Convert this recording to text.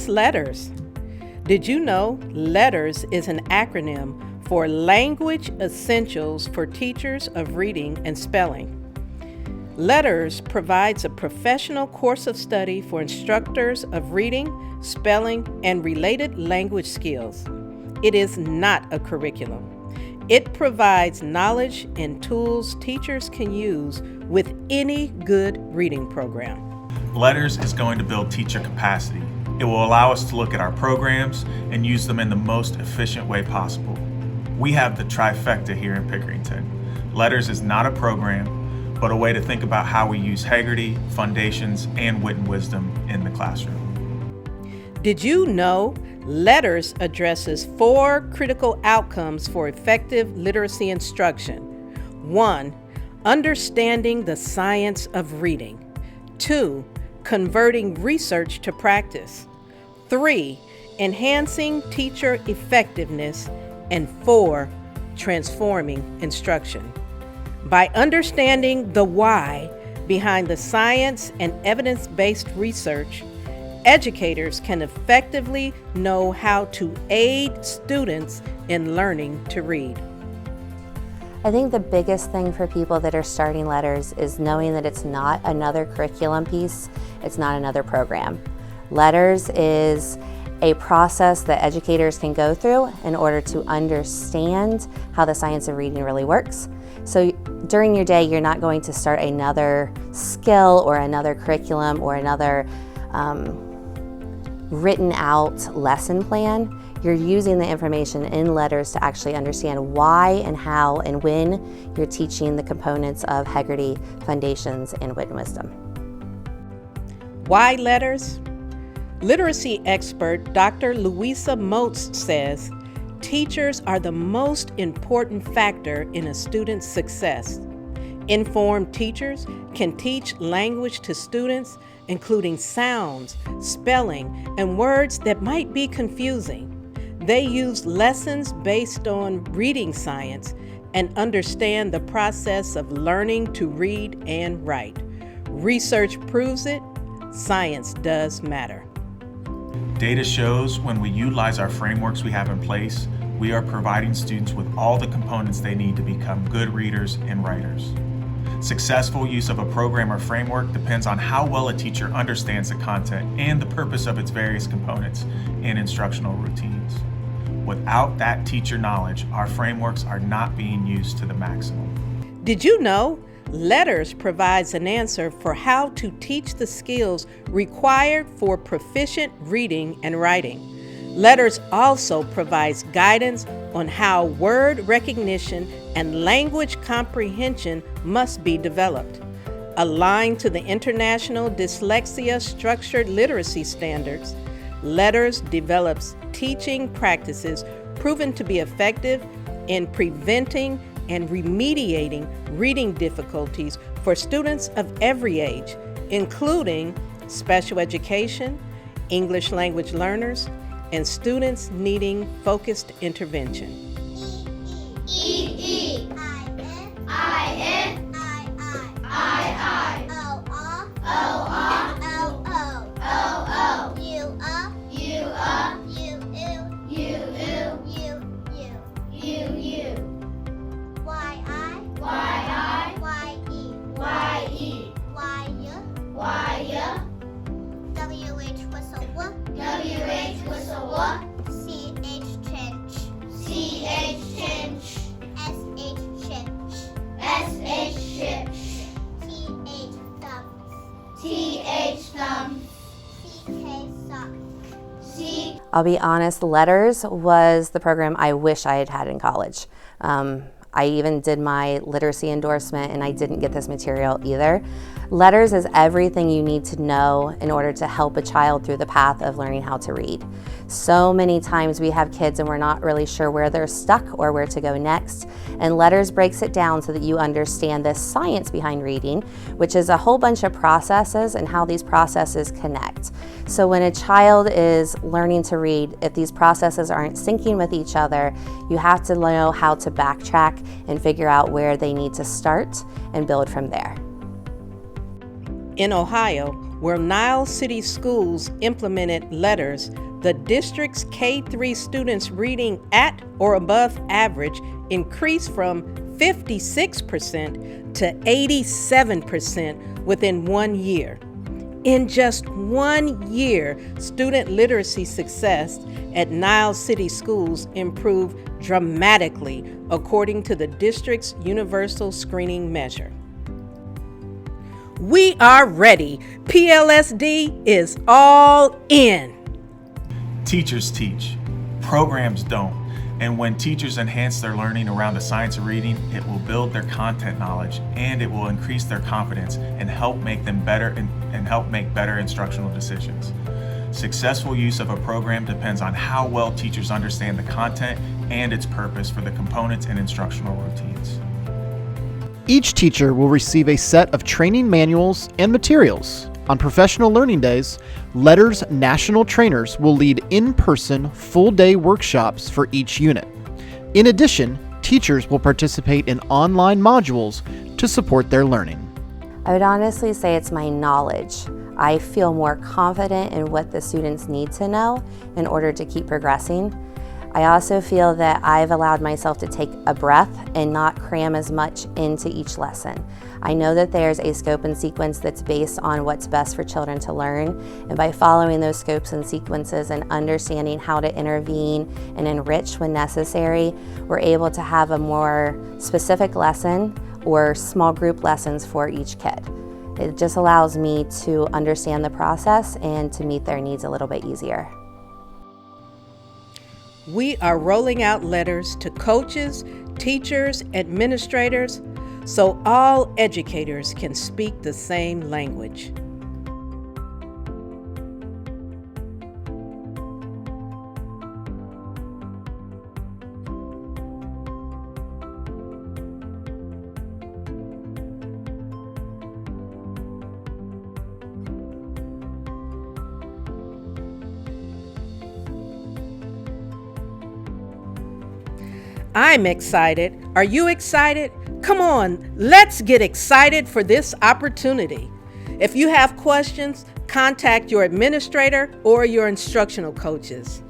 is LETRS? Did you know LETRS is an acronym for Language Essentials for Teachers of Reading and Spelling? LETRS provides a professional course of study for instructors of reading, spelling, and related language skills. It is not a curriculum. It provides knowledge and tools teachers can use with any good reading program. LETRS is going to build teacher capacity. It will allow us to look at our programs and use them in the most efficient way possible. We have the trifecta here in Pickerington. LETRS is not a program, but a way to think about how we use Heggerty, Foundations, and Wit and Wisdom in the classroom. Did you know LETRS addresses 4 critical outcomes for effective literacy instruction? 1. Understanding the science of reading. 2. Converting research to practice. 3. Enhancing teacher effectiveness. And 4. Transforming instruction. By understanding the why behind the science and evidence-based research, educators can effectively know how to aid students in learning to read. I think the biggest thing for people that are starting LETRS is knowing that it's not another curriculum piece, it's not another program. LETRS is a process that educators can go through in order to understand how the science of reading really works. So during your day, you're not going to start another skill or another curriculum or another written out lesson plan. You're using the information in LETRS to actually understand why and how and when you're teaching the components of Heggerty, Foundations, and Wit and Wisdom. Why LETRS? Literacy expert Dr. Louisa Moats says, teachers are the most important factor in a student's success. Informed teachers can teach language to students, including sounds, spelling, and words that might be confusing. They use lessons based on reading science and understand the process of learning to read and write. Research proves it. Science does matter. Data shows when we utilize our frameworks we have in place, we are providing students with all the components they need to become good readers and writers. Successful use of a program or framework depends on how well a teacher understands the content and the purpose of its various components and instructional routines. Without that teacher knowledge, our frameworks are not being used to the maximum. Did you know LETRS provides an answer for how to teach the skills required for proficient reading and writing? LETRS also provides guidance on how word recognition and language comprehension must be developed. Aligned to the International Dyslexia Structured Literacy Standards, LETRS develops teaching practices proven to be effective in preventing and remediating reading difficulties for students of every age, including special education, English language learners, and students needing focused intervention. I'll be honest, LETRS was the program I wish I had had in college. I even did my literacy endorsement and I didn't get this material either. LETRS is everything you need to know in order to help a child through the path of learning how to read. So many times we have kids and we're not really sure where they're stuck or where to go next. And LETRS breaks it down so that you understand the science behind reading, which is a whole bunch of processes and how these processes connect. So when a child is learning to read, if these processes aren't syncing with each other, you have to know how to backtrack and figure out where they need to start and build from there. In Ohio, where Niles City Schools implemented LETRS, the district's K-3 students' reading at or above average increased from 56% to 87% within 1 year. In just 1 year, student literacy success at Niles City Schools improved dramatically, according to the district's universal screening measure. We are ready. PLSD is all in. Teachers teach, programs don't. And when teachers enhance their learning around the science of reading, it will build their content knowledge and it will increase their confidence and help make them better and help make better instructional decisions. Successful use of a program depends on how well teachers understand the content and its purpose for the components and instructional routines. Each teacher will receive a set of training manuals and materials. On professional learning days, LETRS national trainers will lead in-person full-day workshops for each unit. In addition, teachers will participate in online modules to support their learning. I would honestly say it's my knowledge. I feel more confident in what the students need to know in order to keep progressing. I also feel that I've allowed myself to take a breath and not cram as much into each lesson. I know that there's a scope and sequence that's based on what's best for children to learn, and by following those scopes and sequences and understanding how to intervene and enrich when necessary, we're able to have a more specific lesson or small group lessons for each kid. It just allows me to understand the process and to meet their needs a little bit easier. We are rolling out LETRS to coaches, teachers, administrators, so all educators can speak the same language. I'm excited. Are you excited? Come on, let's get excited for this opportunity. If you have questions, contact your administrator or your instructional coaches.